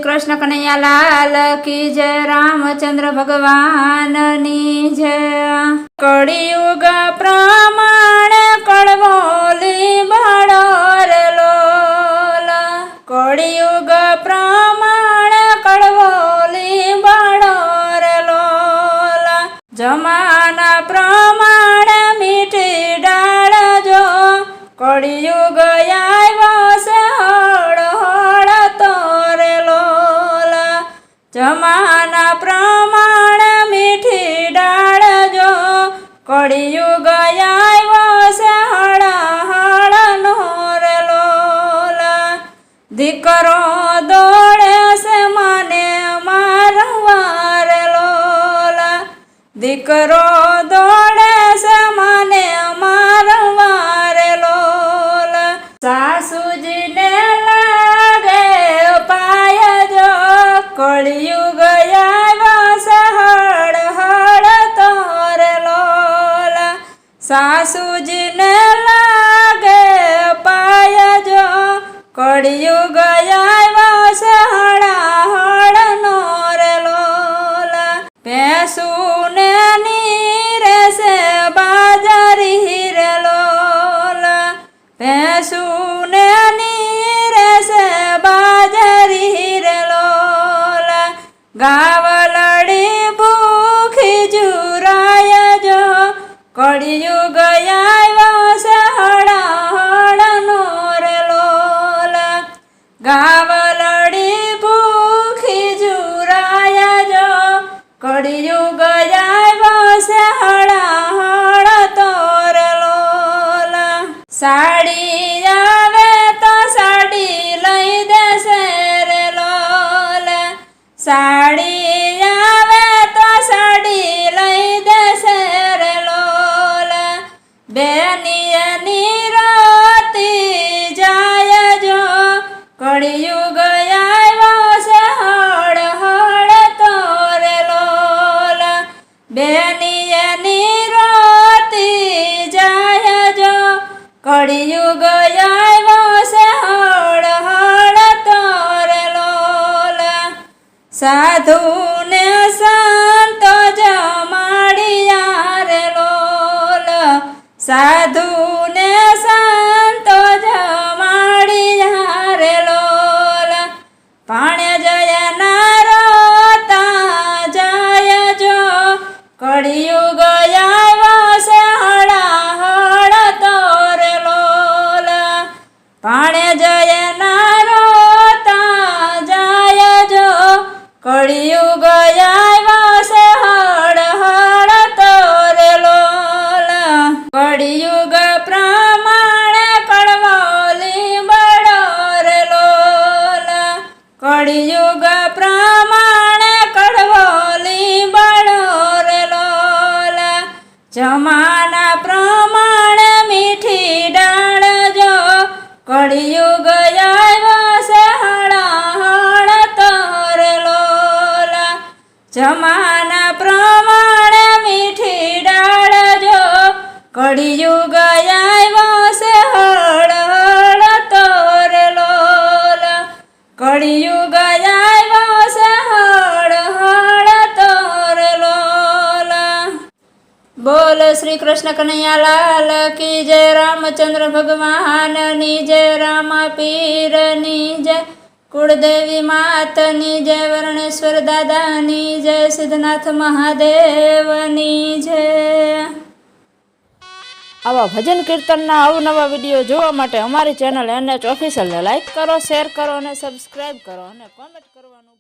कृष्ण कन्हैया लाल की जय। रामचंद्र भगवान नी जय। कलियुग प्रमाण कड़वोली बड़ोर लोल। कलियुग प्रमाण कड़वोली बड़ोर लोल। जमाना प्रमाण मीठी डाल जो। कलियुग आव्यो से हड़ हड़ तोरे लोल। जमाना प्रमाण मीठी डाल जो। कलियुग आव्यो से हड़ हड़ नोरे लोल। दीकरो दौड़े से माने मारवार लोल। दीकरो दौड़े से माने मारवार लोल। सासूजी ने लागे पाय जो। कलियुग आव्यो से हड़ हड़ तोरे लोल। सासूजी ने लागे पाय जो। कलियुग आव्यो से हड़ हड़ नोरे लोल। भैंसू ने नीरे से बाजारी रे लोल। भैंसू ने नीरे से बाजारी रे लोल। गावलड़ी भूखी जुराय जो। कलियुग आव्यो से हड़ हड़ नोरे लोल। गावलड़ी भूखी जुराय जो। कलियुग आव्यो से हड़ हड़ तोरे लोल। साड़ी आवे तो साड़ी लई देसे रे लोल। साड़ी आवे तो साड़ी लई देसे रे लोल। बेनिए निरोती जाय जो। कलियुग आव्यो से हड़ हड़ तोरे लोल। बेनिए निरोती जाय जो। कलियुग आव्यो से हड़ हड़ तोरे लोल। साधु ने संत जमाड़िया रे लोल। साधु ने संत जमाड़िया रे लोल। पाणे जय नारोता जाय जो। कलियुग आव्यो से हड़ हड़ तोरे लोल। पाणे जय नारोता जाय जो। कलियुग आव्यो से हड़ हड़ तोरे लोल। कलियुग प्रमाण कड़वोली बड़ोर लोल। कलियुग प्रमाण कड़वोली बड़ोर लोल। जमाना प्रमाण मीठी डाल जो। कलियुग आव्यो से हड़ हड़ तोरे लोल। जमाना प्रमाण मीठी डाल जो। कलियुग आव्यो से हड़ हड़ तोरे लोल। कलियुग आव्यो से हड़ हड़ तोरे लोल। बोल श्री कृष्ण कन्हैया लाल की जय। रामचंद्र भगवान नी जय। रामा पीर नी जय। कुलदेवी मात नी जय। वर्णेश्वर दादा नी जय। सिद्धनाथ महादेव नी जय। आवा भजन कीर्तनना अवनवा विडियो जोवा माटे अमारी चेनल NH ऑफिशियल ने लाइक करो, शेर करो અને સબસ્ક્રાઇબ કરો અને કોમેન્ટ કરવાનું